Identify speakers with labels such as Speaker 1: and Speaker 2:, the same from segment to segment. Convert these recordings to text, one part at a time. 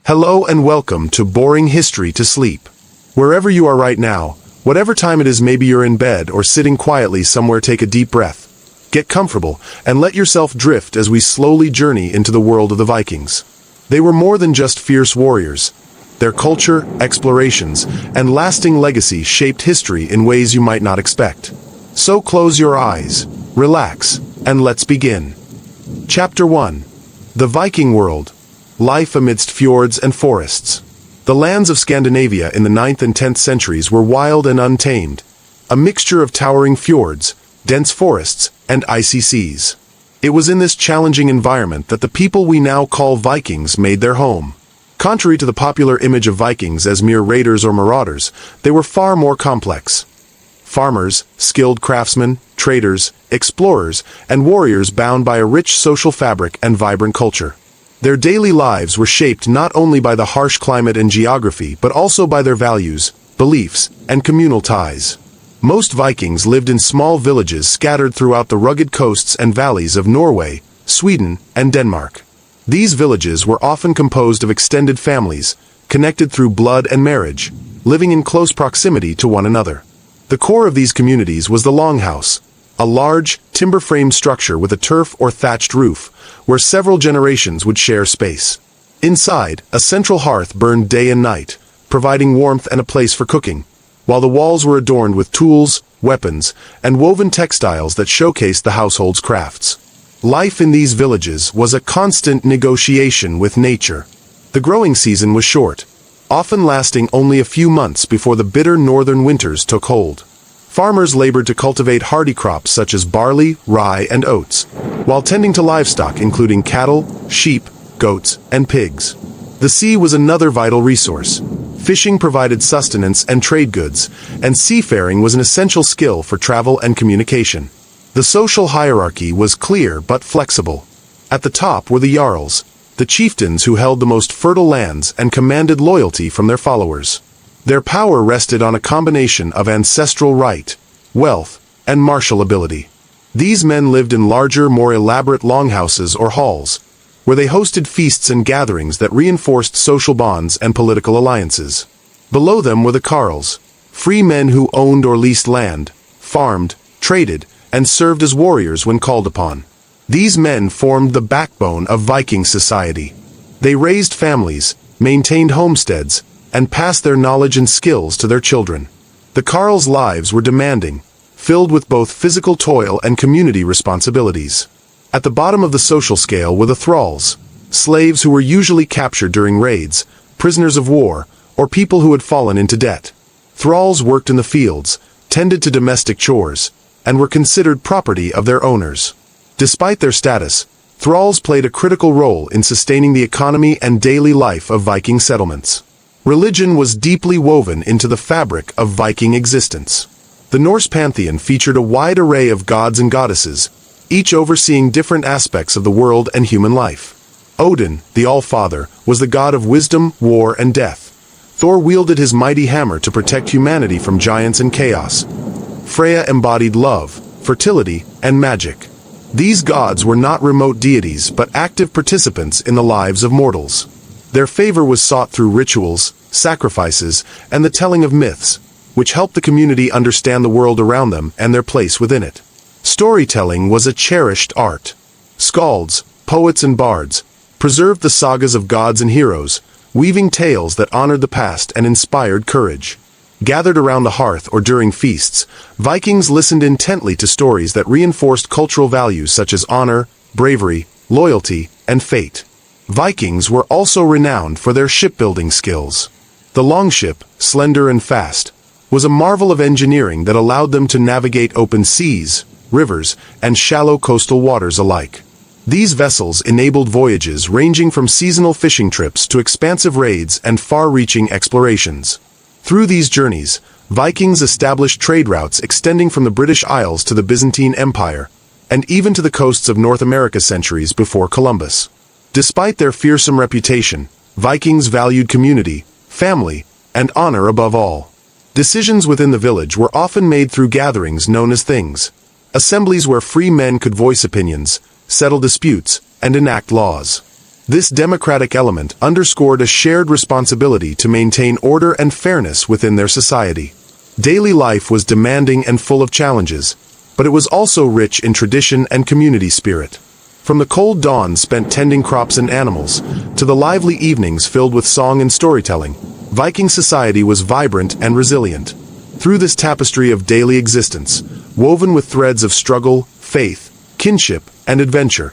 Speaker 1: Hello and welcome to Boring History to Sleep. Wherever you are right now, whatever time it is, maybe you're in bed or sitting quietly somewhere, take a deep breath. Get comfortable and let yourself drift as we slowly journey into the world of the Vikings. They were more than just fierce warriors. Their culture, explorations, and lasting legacy shaped history in ways you might not expect. So close your eyes, relax, and let's begin. Chapter 1. The Viking World. Life amidst fjords and forests. The lands of Scandinavia in the 9th and 10th centuries were wild and untamed, a mixture of towering fjords, dense forests, and icy seas. It was in this challenging environment that the people we now call Vikings made their home. Contrary to the popular image of Vikings as mere raiders or marauders, they were far more complex. Farmers, skilled craftsmen, traders, explorers, and warriors bound by a rich social fabric and vibrant culture. Their daily lives were shaped not only by the harsh climate and geography but also by their values, beliefs, and communal ties. Most Vikings lived in small villages scattered throughout the rugged coasts and valleys of Norway, Sweden, and Denmark. These villages were often composed of extended families, connected through blood and marriage, living in close proximity to one another. The core of these communities was the longhouse, a large, timber-framed structure with a turf or thatched roof, where several generations would share space. Inside, a central hearth burned day and night, providing warmth and a place for cooking, while the walls were adorned with tools, weapons, and woven textiles that showcased the household's crafts. Life in these villages was a constant negotiation with nature. The growing season was short, often lasting only a few months before the bitter northern winters took hold. Farmers labored to cultivate hardy crops such as barley, rye, and oats, while tending to livestock including cattle, sheep, goats, and pigs. The sea was another vital resource. Fishing provided sustenance and trade goods, and seafaring was an essential skill for travel and communication. The social hierarchy was clear but flexible. At the top were the jarls, the chieftains who held the most fertile lands and commanded loyalty from their followers. Their power rested on a combination of ancestral right, wealth, and martial ability. These men lived in larger, more elaborate longhouses or halls, where they hosted feasts and gatherings that reinforced social bonds and political alliances. Below them were the carls, free men who owned or leased land, farmed, traded, and served as warriors when called upon. These men formed the backbone of Viking society. They raised families, maintained homesteads, and passed their knowledge and skills to their children. The carls' lives were demanding, filled with both physical toil and community responsibilities. At the bottom of the social scale were the thralls, slaves who were usually captured during raids, prisoners of war, or people who had fallen into debt. Thralls worked in the fields, tended to domestic chores, and were considered property of their owners. Despite their status, thralls played a critical role in sustaining the economy and daily life of Viking settlements. Religion was deeply woven into the fabric of Viking existence. The Norse pantheon featured a wide array of gods and goddesses, each overseeing different aspects of the world and human life. Odin, the All-Father, was the god of wisdom, war, and death. Thor wielded his mighty hammer to protect humanity from giants and chaos. Freya embodied love, fertility, and magic. These gods were not remote deities but active participants in the lives of mortals. Their favor was sought through rituals, sacrifices, and the telling of myths, which helped the community understand the world around them and their place within it. Storytelling was a cherished art. Skalds, poets, and bards preserved the sagas of gods and heroes, weaving tales that honored the past and inspired courage. Gathered around the hearth or during feasts, Vikings listened intently to stories that reinforced cultural values such as honor, bravery, loyalty, and fate. Vikings were also renowned for their shipbuilding skills. The longship, slender and fast, was a marvel of engineering that allowed them to navigate open seas, rivers, and shallow coastal waters alike. These vessels enabled voyages ranging from seasonal fishing trips to expansive raids and far-reaching explorations. Through these journeys, Vikings established trade routes extending from the British Isles to the Byzantine Empire, and even to the coasts of North America centuries before Columbus. Despite their fearsome reputation, Vikings valued community, family, and honor above all. Decisions within the village were often made through gatherings known as things, assemblies where free men could voice opinions, settle disputes, and enact laws. This democratic element underscored a shared responsibility to maintain order and fairness within their society. Daily life was demanding and full of challenges, but it was also rich in tradition and community spirit. From the cold dawn spent tending crops and animals, to the lively evenings filled with song and storytelling, Viking society was vibrant and resilient. Through this tapestry of daily existence, woven with threads of struggle, faith, kinship, and adventure,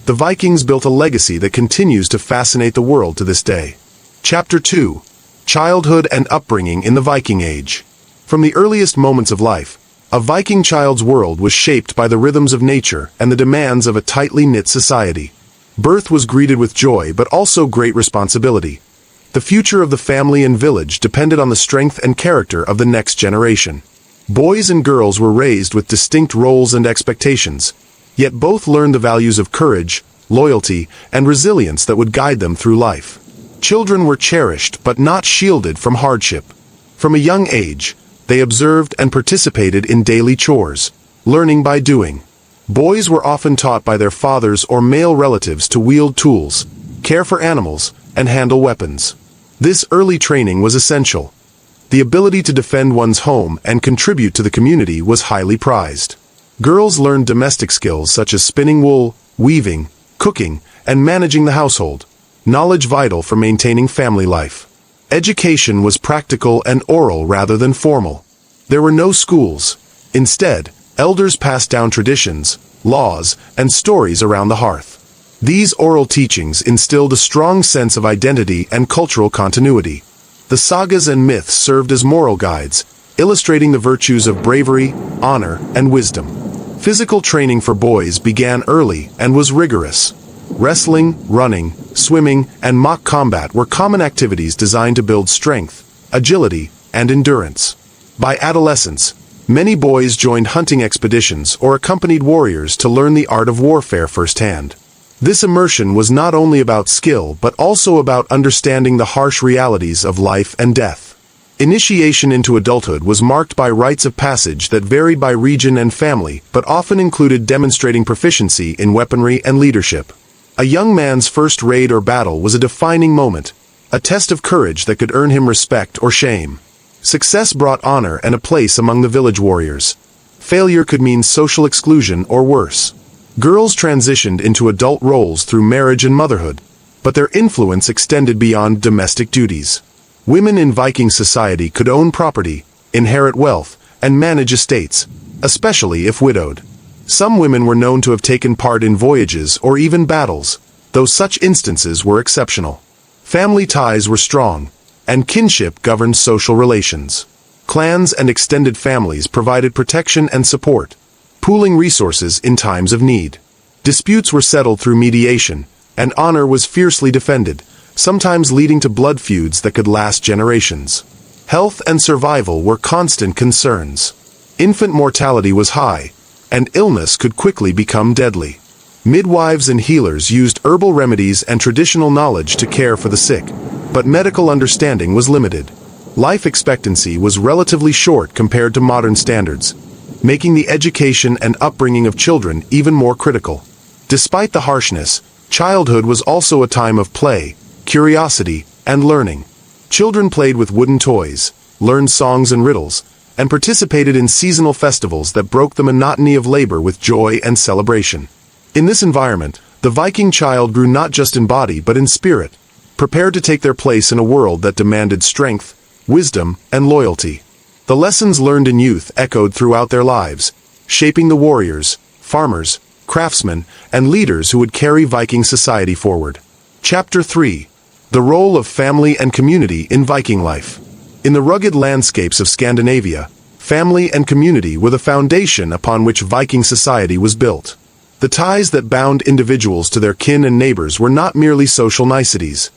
Speaker 1: the Vikings built a legacy that continues to fascinate the world to this day. Chapter 2. Childhood and Upbringing in the Viking Age. From the earliest moments of life, a Viking child's world was shaped by the rhythms of nature and the demands of a tightly knit society. Birth was greeted with joy but also great responsibility. The future of the family and village depended on the strength and character of the next generation. Boys and girls were raised with distinct roles and expectations, yet both learned the values of courage, loyalty, and resilience that would guide them through life. Children were cherished but not shielded from hardship. From a young age, they observed and participated in daily chores, learning by doing. Boys were often taught by their fathers or male relatives to wield tools, care for animals, and handle weapons. This early training was essential. The ability to defend one's home and contribute to the community was highly prized. Girls learned domestic skills such as spinning wool, weaving, cooking, and managing the household, knowledge vital for maintaining family life. Education was practical and oral rather than formal. There were no schools. Instead, elders passed down traditions, laws, and stories around the hearth. These oral teachings instilled a strong sense of identity and cultural continuity. The sagas and myths served as moral guides, illustrating the virtues of bravery, honor, and wisdom. Physical training for boys began early and was rigorous. Wrestling, running, swimming, and mock combat were common activities designed to build strength, agility, and endurance. By adolescence, many boys joined hunting expeditions or accompanied warriors to learn the art of warfare firsthand. This immersion was not only about skill but also about understanding the harsh realities of life and death. Initiation into adulthood was marked by rites of passage that varied by region and family but often included demonstrating proficiency in weaponry and leadership. A young man's first raid or battle was a defining moment, a test of courage that could earn him respect or shame. Success brought honor and a place among the village warriors. Failure could mean social exclusion or worse. Girls transitioned into adult roles through marriage and motherhood, but their influence extended beyond domestic duties. Women in Viking society could own property, inherit wealth, and manage estates, especially if widowed. Some women were known to have taken part in voyages or even battles, though such instances were exceptional. Family ties were strong, and kinship governed social relations. Clans and extended families provided protection and support, pooling resources in times of need. Disputes were settled through mediation, and honor was fiercely defended, sometimes leading to blood feuds that could last generations. Health and survival were constant concerns. Infant mortality was high, and illness could quickly become deadly. Midwives and healers used herbal remedies and traditional knowledge to care for the sick, but medical understanding was limited. Life expectancy was relatively short compared to modern standards, making the education and upbringing of children even more critical. Despite the harshness, childhood was also a time of play, curiosity, and learning. Children played with wooden toys, learned songs and riddles, and participated in seasonal festivals that broke the monotony of labor with joy and celebration. In this environment, the Viking child grew not just in body but in spirit, prepared to take their place in a world that demanded strength, wisdom, and loyalty. The lessons learned in youth echoed throughout their lives, shaping the warriors, farmers, craftsmen, and leaders who would carry Viking society forward. Chapter 3. The Role of Family and Community in Viking Life. In the rugged landscapes of Scandinavia, family and community were the foundation upon which Viking society was built. The ties that bound individuals to their kin and neighbors were not merely social niceties.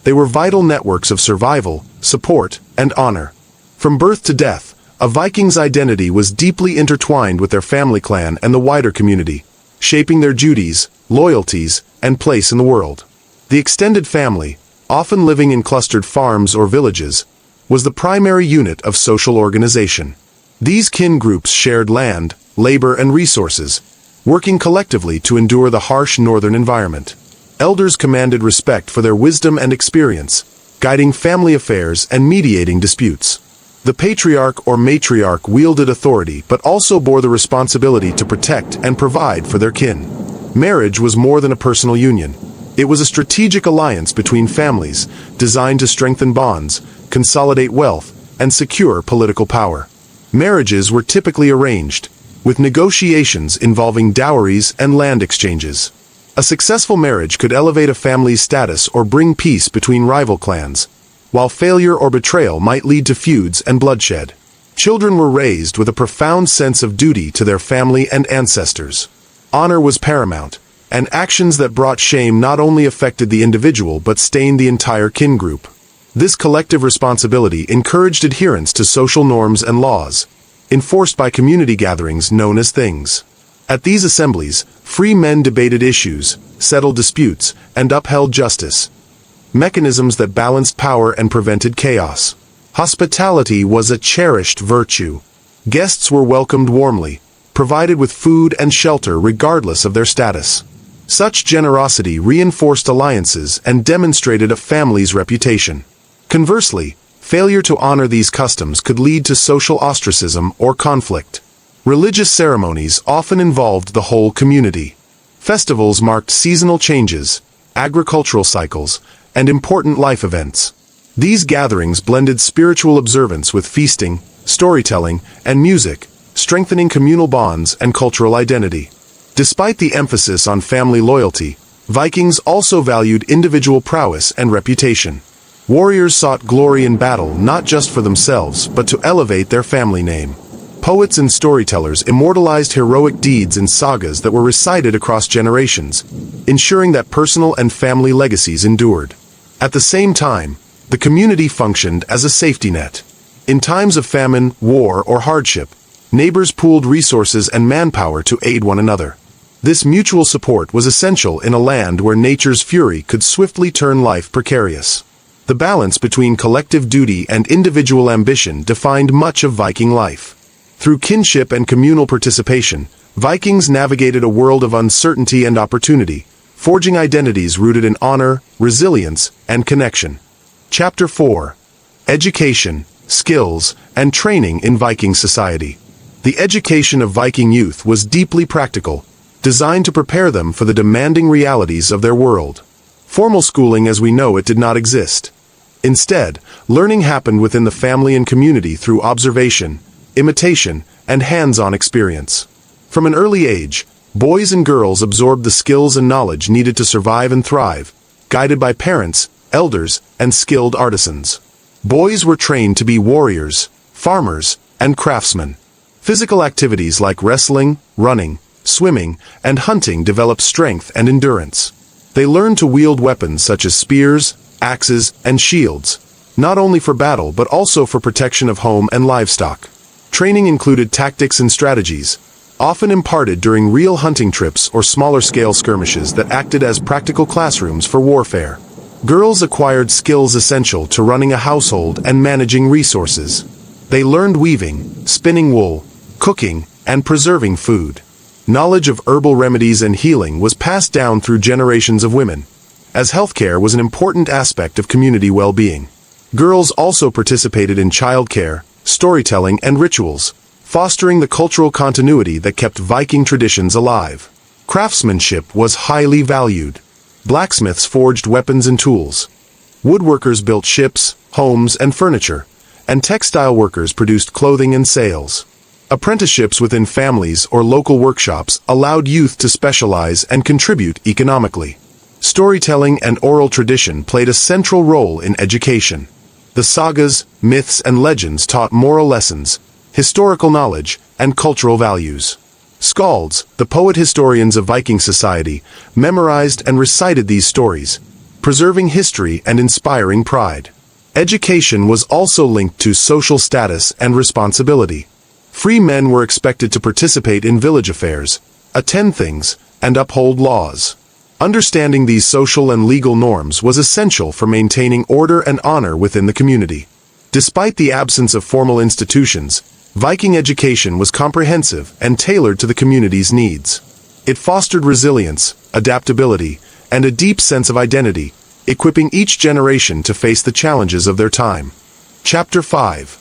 Speaker 1: They were vital networks of survival, support, and honor. From birth to death, a Viking's identity was deeply intertwined with their family clan and the wider community, shaping their duties, loyalties, and place in the world. The extended family, often living in clustered farms or villages, was the primary unit of social organization. These kin groups shared land, labor, and resources, working collectively to endure the harsh northern environment. Elders commanded respect for their wisdom and experience, guiding family affairs and mediating disputes. The patriarch or matriarch wielded authority but also bore the responsibility to protect and provide for their kin. Marriage was more than a personal union. It was a strategic alliance between families, designed to strengthen bonds, consolidate wealth, and secure political power. Marriages were typically arranged, with negotiations involving dowries and land exchanges. A successful marriage could elevate a family's status or bring peace between rival clans, while failure or betrayal might lead to feuds and bloodshed. Children were raised with a profound sense of duty to their family and ancestors. Honor was paramount, and actions that brought shame not only affected the individual but stained the entire kin group. This collective responsibility encouraged adherence to social norms and laws, enforced by community gatherings known as things. At these assemblies, free men debated issues, settled disputes, and upheld justice, mechanisms that balanced power and prevented chaos. Hospitality was a cherished virtue. Guests were welcomed warmly, provided with food and shelter regardless of their status. Such generosity reinforced alliances and demonstrated a family's reputation. Conversely, failure to honor these customs could lead to social ostracism or conflict. Religious ceremonies often involved the whole community. Festivals marked seasonal changes, agricultural cycles, and important life events. These gatherings blended spiritual observance with feasting, storytelling, and music, strengthening communal bonds and cultural identity. Despite the emphasis on family loyalty, Vikings also valued individual prowess and reputation. Warriors sought glory in battle not just for themselves but to elevate their family name. Poets and storytellers immortalized heroic deeds in sagas that were recited across generations, ensuring that personal and family legacies endured. At the same time, the community functioned as a safety net. In times of famine, war, or hardship, neighbors pooled resources and manpower to aid one another. This mutual support was essential in a land where nature's fury could swiftly turn life precarious. The balance between collective duty and individual ambition defined much of Viking life. Through kinship and communal participation, Vikings navigated a world of uncertainty and opportunity, forging identities rooted in honor, resilience, and connection. Chapter 4. Education, Skills, and Training in Viking Society. The education of Viking youth was deeply practical, designed to prepare them for the demanding realities of their world. Formal schooling as we know it did not exist. Instead, learning happened within the family and community through observation, imitation, and hands-on experience. From an early age, boys and girls absorbed the skills and knowledge needed to survive and thrive, guided by parents, elders, and skilled artisans. Boys were trained to be warriors, farmers, and craftsmen. Physical activities like wrestling, running, swimming, and hunting developed strength and endurance. They learned to wield weapons such as spears, axes, and shields, not only for battle but also for protection of home and livestock. Training included tactics and strategies, often imparted during real hunting trips or smaller-scale skirmishes that acted as practical classrooms for warfare. Girls acquired skills essential to running a household and managing resources. They learned weaving, spinning wool, cooking, and preserving food. Knowledge of herbal remedies and healing was passed down through generations of women, as healthcare was an important aspect of community well-being. Girls also participated in childcare, storytelling, and rituals, fostering the cultural continuity that kept Viking traditions alive. Craftsmanship was highly valued. Blacksmiths forged weapons and tools. Woodworkers built ships, homes, and furniture, and textile workers produced clothing and sails. Apprenticeships within families or local workshops allowed youth to specialize and contribute economically. Storytelling and oral tradition played a central role in education. The sagas, myths, and legends taught moral lessons, historical knowledge, and cultural values. Skalds, the poet-historians of Viking society, memorized and recited these stories, preserving history and inspiring pride. Education was also linked to social status and responsibility. Free men were expected to participate in village affairs, attend things, and uphold laws. Understanding these social and legal norms was essential for maintaining order and honor within the community. Despite the absence of formal institutions, Viking education was comprehensive and tailored to the community's needs. It fostered resilience, adaptability, and a deep sense of identity, equipping each generation to face the challenges of their time. Chapter 5.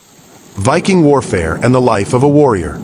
Speaker 1: Viking Warfare and the Life of a Warrior.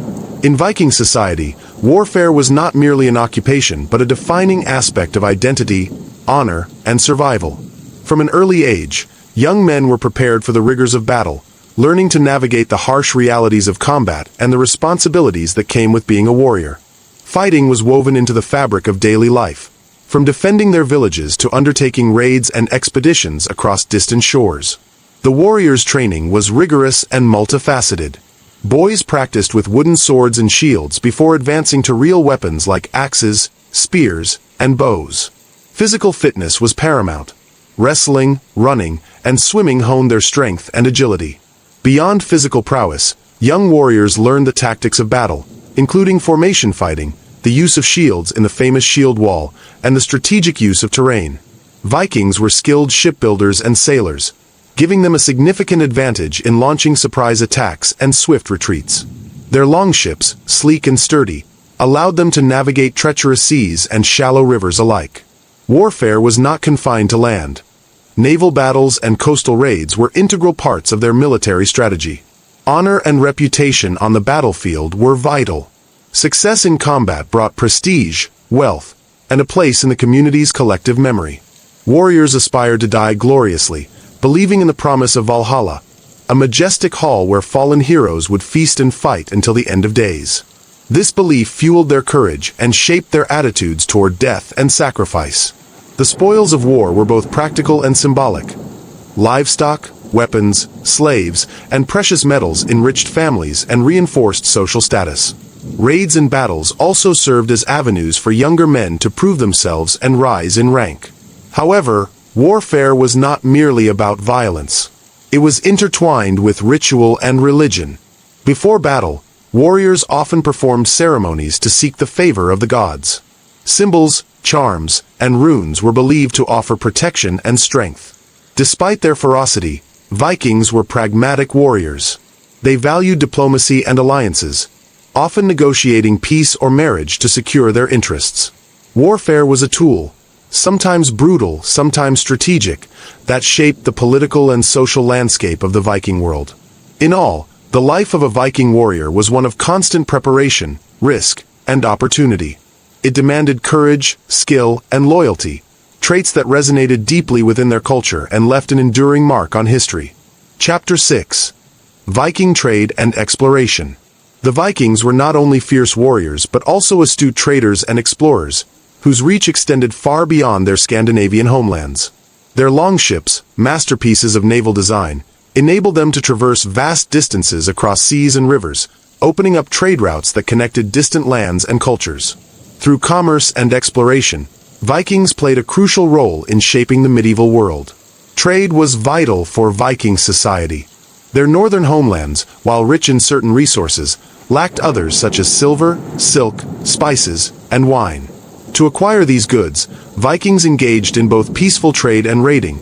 Speaker 1: In Viking society, warfare was not merely an occupation but a defining aspect of identity, honor, and survival. From an early age, young men were prepared for the rigors of battle, learning to navigate the harsh realities of combat and the responsibilities that came with being a warrior. Fighting was woven into the fabric of daily life, from defending their villages to undertaking raids and expeditions across distant shores. The warrior's training was rigorous and multifaceted. Boys practiced with wooden swords and shields before advancing to real weapons like axes, spears, and bows. Physical fitness was paramount. Wrestling, running, and swimming honed their strength and agility. Beyond physical prowess, young warriors learned the tactics of battle, including formation fighting, the use of shields in the famous shield wall, and the strategic use of terrain. Vikings were skilled shipbuilders and sailors, giving them a significant advantage in launching surprise attacks and swift retreats. Their longships, sleek and sturdy, allowed them to navigate treacherous seas and shallow rivers alike. Warfare was not confined to land. Naval battles and coastal raids were integral parts of their military strategy. Honor and reputation on the battlefield were vital. Success in combat brought prestige, wealth, and a place in the community's collective memory. Warriors aspired to die gloriously, believing in the promise of Valhalla, a majestic hall where fallen heroes would feast and fight until the end of days. This belief fueled their courage and shaped their attitudes toward death and sacrifice. The spoils of war were both practical and symbolic. Livestock, weapons, slaves, and precious metals enriched families and reinforced social status. Raids and battles also served as avenues for younger men to prove themselves and rise in rank. However, warfare was not merely about violence. It was intertwined with ritual and religion. Before battle, warriors often performed ceremonies to seek the favor of the gods. Symbols, charms, and runes were believed to offer protection and strength. Despite their ferocity, Vikings were pragmatic warriors. They valued diplomacy and alliances, often negotiating peace or marriage to secure their interests. Warfare was a tool, sometimes brutal, sometimes strategic, that shaped the political and social landscape of the Viking world. In all, the life of a Viking warrior was one of constant preparation, risk, and opportunity. It demanded courage, skill, and loyalty, traits that resonated deeply within their culture and left an enduring mark on history. Chapter 6. Viking Trade and Exploration. The Vikings were not only fierce warriors but also astute traders and explorers, whose reach extended far beyond their Scandinavian homelands. Their longships, masterpieces of naval design, enabled them to traverse vast distances across seas and rivers, opening up trade routes that connected distant lands and cultures. Through commerce and exploration, Vikings played a crucial role in shaping the medieval world. Trade was vital for Viking society. Their northern homelands, while rich in certain resources, lacked others such as silver, silk, spices, and wine. To acquire these goods, Vikings engaged in both peaceful trade and raiding,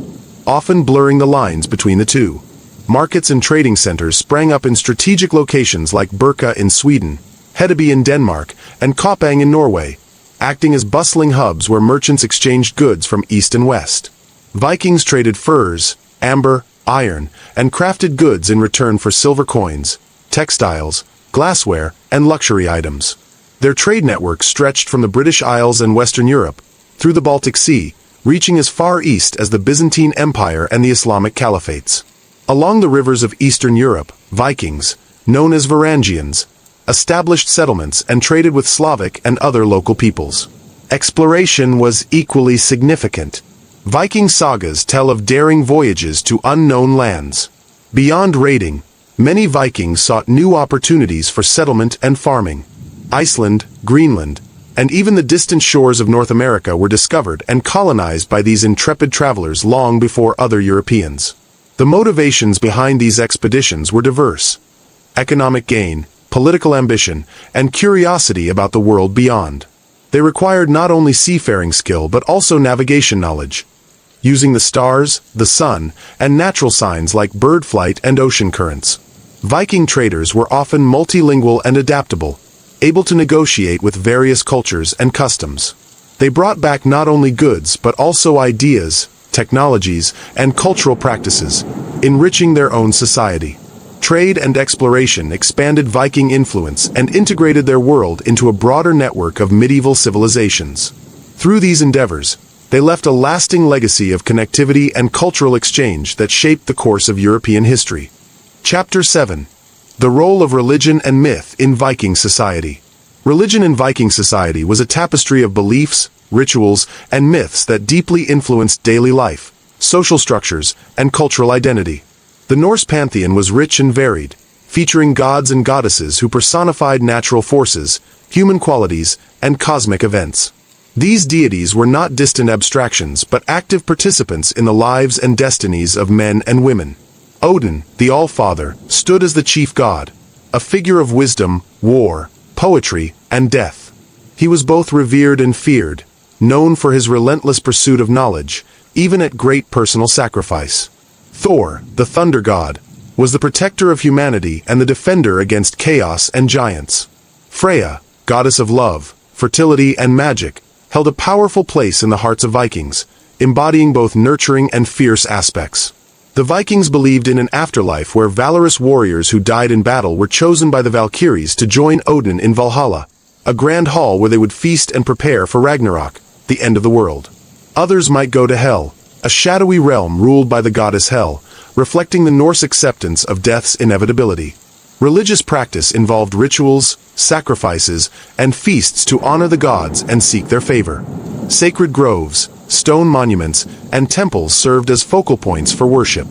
Speaker 1: often blurring the lines between the two. Markets and trading centers sprang up in strategic locations like Birka in Sweden, Hedeby in Denmark, and Koppang in Norway, acting as bustling hubs where merchants exchanged goods from east and west. Vikings traded furs, amber, iron, and crafted goods in return for silver coins, textiles, glassware, and luxury items. Their trade network stretched from the British Isles and Western Europe, through the Baltic Sea, reaching as far east as the Byzantine Empire and the Islamic Caliphates. Along the rivers of Eastern Europe, Vikings, known as Varangians, established settlements and traded with Slavic and other local peoples. Exploration was equally significant. Viking sagas tell of daring voyages to unknown lands. Beyond raiding, many Vikings sought new opportunities for settlement and farming. Iceland, Greenland, and even the distant shores of North America were discovered and colonized by these intrepid travelers long before other Europeans. The motivations behind these expeditions were diverse: economic gain, political ambition, and curiosity about the world beyond. They required not only seafaring skill but also navigation knowledge, using the stars, the sun, and natural signs like bird flight and ocean currents. Viking traders were often multilingual and adaptable, able to negotiate with various cultures and customs. They brought back not only goods but also ideas, technologies, and cultural practices, enriching their own society. Trade and exploration expanded Viking influence and integrated their world into a broader network of medieval civilizations. Through these endeavors, they left a lasting legacy of connectivity and cultural exchange that shaped the course of European history. Chapter 7. The Role of Religion and Myth in Viking Society. Religion in Viking society was a tapestry of beliefs, rituals, and myths that deeply influenced daily life, social structures, and cultural identity. The Norse pantheon was rich and varied, featuring gods and goddesses who personified natural forces, human qualities, and cosmic events. These deities were not distant abstractions but active participants in the lives and destinies of men and women. Odin, the All-Father, stood as the chief god, a figure of wisdom, war, poetry, and death. He was both revered and feared, known for his relentless pursuit of knowledge, even at great personal sacrifice. Thor, the thunder god, was the protector of humanity and the defender against chaos and giants. Freya, goddess of love, fertility, and magic, held a powerful place in the hearts of Vikings, embodying both nurturing and fierce aspects. The Vikings believed in an afterlife where valorous warriors who died in battle were chosen by the Valkyries to join Odin in Valhalla, a grand hall where they would feast and prepare for Ragnarok, the end of the world. Others might go to Hel, a shadowy realm ruled by the goddess Hel, reflecting the Norse acceptance of death's inevitability. Religious practice involved rituals, sacrifices, and feasts to honor the gods and seek their favor. Sacred groves, stone monuments, and temples served as focal points for worship.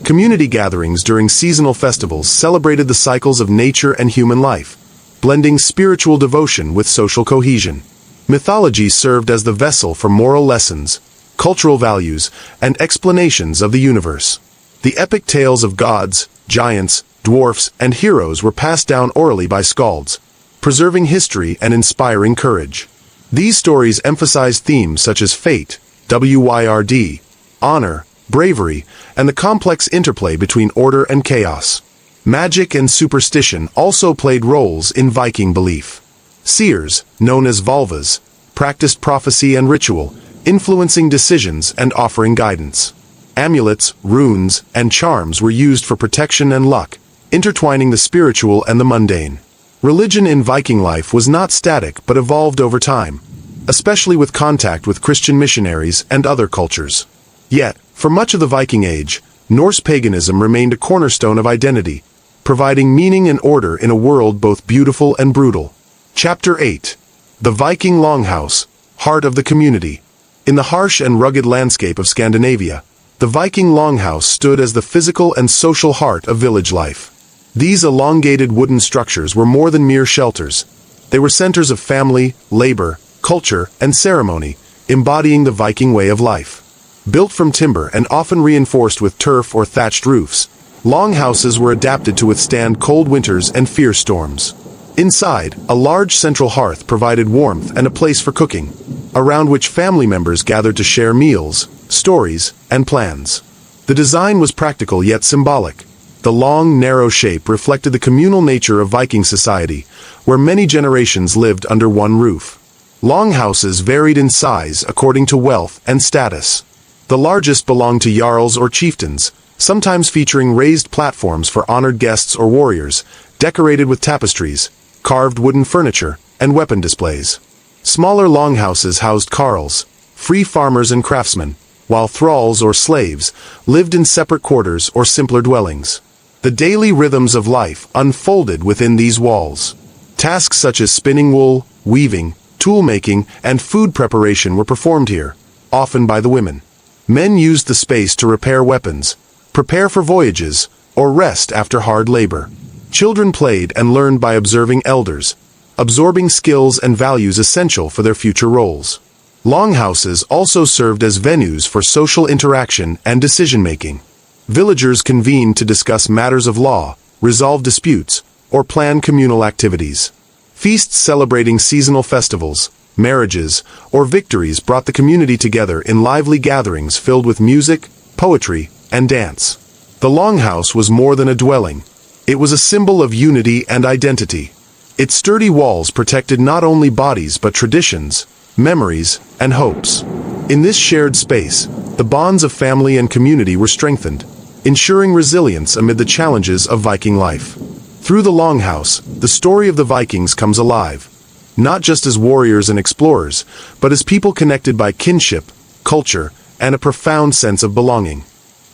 Speaker 1: Community gatherings during seasonal festivals celebrated the cycles of nature and human life, blending spiritual devotion with social cohesion. Mythology served as the vessel for moral lessons, cultural values, and explanations of the universe. The epic tales of gods, giants, dwarfs, and heroes were passed down orally by skalds, preserving history and inspiring courage. These stories emphasized themes such as fate, WYRD, honor, bravery, and the complex interplay between order and chaos. Magic and superstition also played roles in Viking belief. Seers, known as Valvas, practiced prophecy and ritual, influencing decisions and offering guidance. Amulets, runes, and charms were used for protection and luck, intertwining the spiritual and the mundane. Religion in Viking life was not static but evolved over time, especially with contact with Christian missionaries and other cultures. Yet, for much of the Viking Age, Norse paganism remained a cornerstone of identity, providing meaning and order in a world both beautiful and brutal. Chapter 8. The Viking Longhouse, Heart of the Community. In the harsh and rugged landscape of Scandinavia, the Viking longhouse stood as the physical and social heart of village life. These elongated wooden structures were more than mere shelters. They were centers of family, labor, culture, and ceremony, embodying the Viking way of life. Built from timber and often reinforced with turf or thatched roofs, longhouses were adapted to withstand cold winters and fierce storms. Inside, a large central hearth provided warmth and a place for cooking, around which family members gathered to share meals, stories, and plans. The design was practical yet symbolic. The long, narrow shape reflected the communal nature of Viking society, where many generations lived under one roof. Longhouses varied in size according to wealth and status. The largest belonged to jarls or chieftains, sometimes featuring raised platforms for honored guests or warriors, decorated with tapestries, carved wooden furniture, and weapon displays. Smaller longhouses housed carls, free farmers and craftsmen, while thralls or slaves lived in separate quarters or simpler dwellings. The daily rhythms of life unfolded within these walls. Tasks such as spinning wool, weaving, tool-making, and food preparation were performed here, often by the women. Men used the space to repair weapons, prepare for voyages, or rest after hard labor. Children played and learned by observing elders, absorbing skills and values essential for their future roles. Longhouses also served as venues for social interaction and decision-making. Villagers convened to discuss matters of law, resolve disputes, or plan communal activities. Feasts celebrating seasonal festivals, marriages, or victories brought the community together in lively gatherings filled with music, poetry, and dance. The longhouse was more than a dwelling. It was a symbol of unity and identity. Its sturdy walls protected not only bodies but traditions, memories, and hopes. In this shared space, the bonds of family and community were strengthened, ensuring resilience amid the challenges of Viking life. Through the longhouse, the story of the Vikings comes alive, not just as warriors and explorers, but as people connected by kinship, culture, and a profound sense of belonging.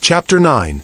Speaker 1: Chapter 9.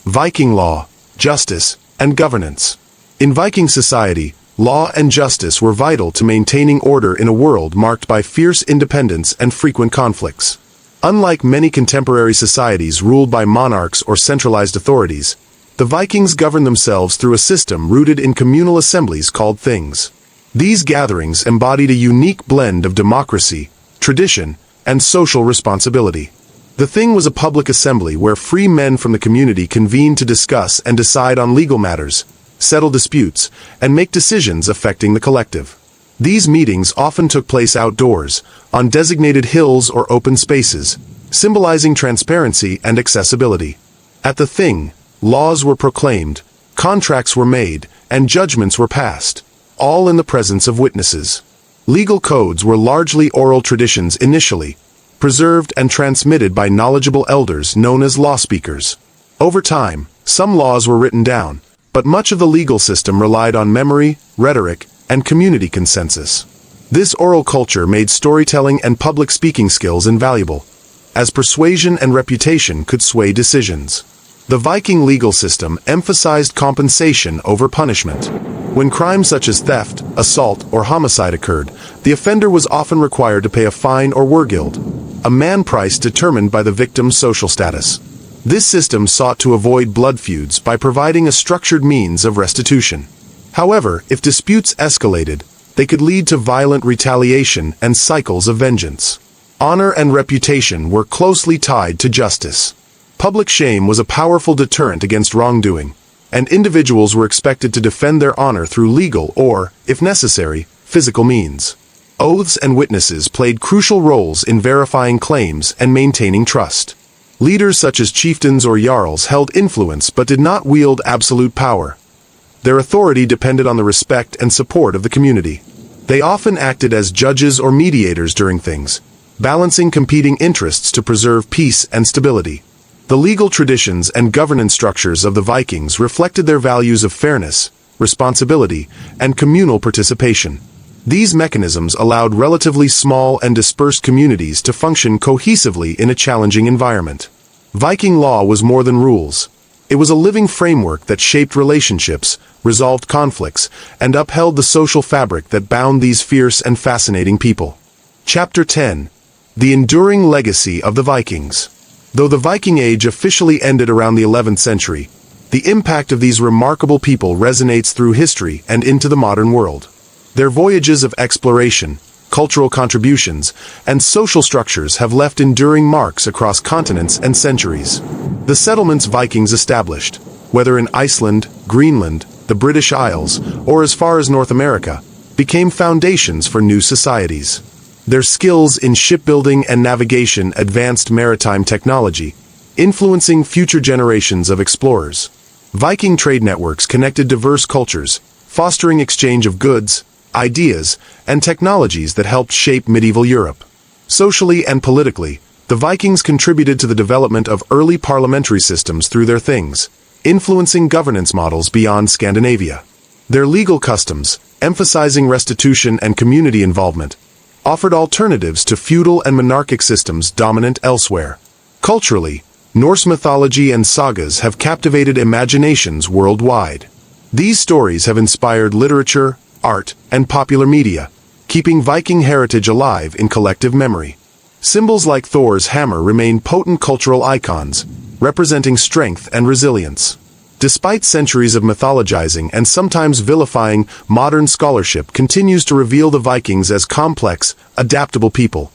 Speaker 1: Viking Law, Justice, and Governance. In Viking society, law and justice were vital to maintaining order in a world marked by fierce independence and frequent conflicts. Unlike many contemporary societies ruled by monarchs or centralized authorities, the Vikings governed themselves through a system rooted in communal assemblies called things. These gatherings embodied a unique blend of democracy, tradition, and social responsibility. The thing was a public assembly where free men from the community convened to discuss and decide on legal matters, settle disputes, and make decisions affecting the collective. These meetings often took place outdoors, on designated hills or open spaces, symbolizing transparency and accessibility. At the thing, laws were proclaimed, contracts were made, and judgments were passed, all in the presence of witnesses. Legal codes were largely oral traditions initially, preserved and transmitted by knowledgeable elders known as law speakers. Over time, some laws were written down, but much of the legal system relied on memory, rhetoric, and community consensus. This oral culture made storytelling and public speaking skills invaluable, as persuasion and reputation could sway decisions. The Viking legal system emphasized compensation over punishment. When crimes such as theft, assault, or homicide occurred, the offender was often required to pay a fine or wergild, a man price determined by the victim's social status. This system sought to avoid blood feuds by providing a structured means of restitution. However, if disputes escalated, they could lead to violent retaliation and cycles of vengeance. Honor and reputation were closely tied to justice. Public shame was a powerful deterrent against wrongdoing, and individuals were expected to defend their honor through legal or, if necessary, physical means. Oaths and witnesses played crucial roles in verifying claims and maintaining trust. Leaders such as chieftains or jarls held influence but did not wield absolute power. Their authority depended on the respect and support of the community. They often acted as judges or mediators during things, balancing competing interests to preserve peace and stability. The legal traditions and governance structures of the Vikings reflected their values of fairness, responsibility, and communal participation. These mechanisms allowed relatively small and dispersed communities to function cohesively in a challenging environment. Viking law was more than rules. It was a living framework that shaped relationships, resolved conflicts, and upheld the social fabric that bound these fierce and fascinating people. Chapter 10. The Enduring Legacy of the Vikings. Though the Viking Age officially ended around the 11th century, the impact of these remarkable people resonates through history and into the modern world. Their voyages of exploration, cultural contributions, and social structures have left enduring marks across continents and centuries. The settlements Vikings established, whether in Iceland, Greenland, the British Isles, or as far as North America, became foundations for new societies. Their skills in shipbuilding and navigation advanced maritime technology, influencing future generations of explorers. Viking trade networks connected diverse cultures, fostering exchange of goods, ideas, and technologies that helped shape medieval Europe. Socially and politically, the Vikings contributed to the development of early parliamentary systems through their things, influencing governance models beyond Scandinavia. Their legal customs, emphasizing restitution and community involvement, offered alternatives to feudal and monarchic systems dominant elsewhere. Culturally, Norse mythology and sagas have captivated imaginations worldwide. These stories have inspired literature, art, and popular media, keeping Viking heritage alive in collective memory. Symbols like Thor's hammer remain potent cultural icons, representing strength and resilience. Despite centuries of mythologizing and sometimes vilifying, modern scholarship continues to reveal the Vikings as complex, adaptable people.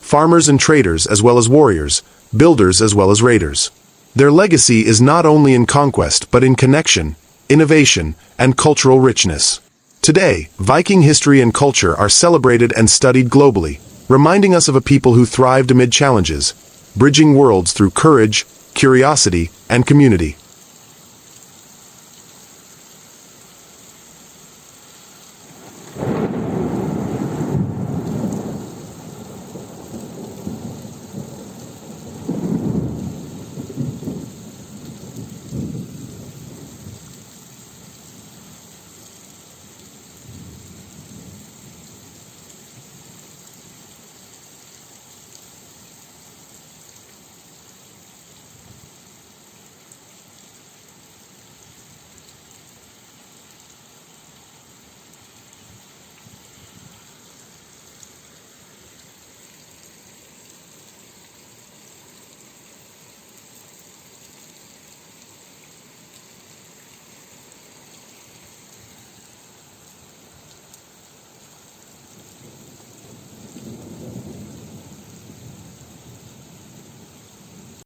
Speaker 1: Farmers and traders as well as warriors, builders as well as raiders. Their legacy is not only in conquest but in connection, innovation, and cultural richness. Today, Viking history and culture are celebrated and studied globally, reminding us of a people who thrived amid challenges, bridging worlds through courage, curiosity, and community.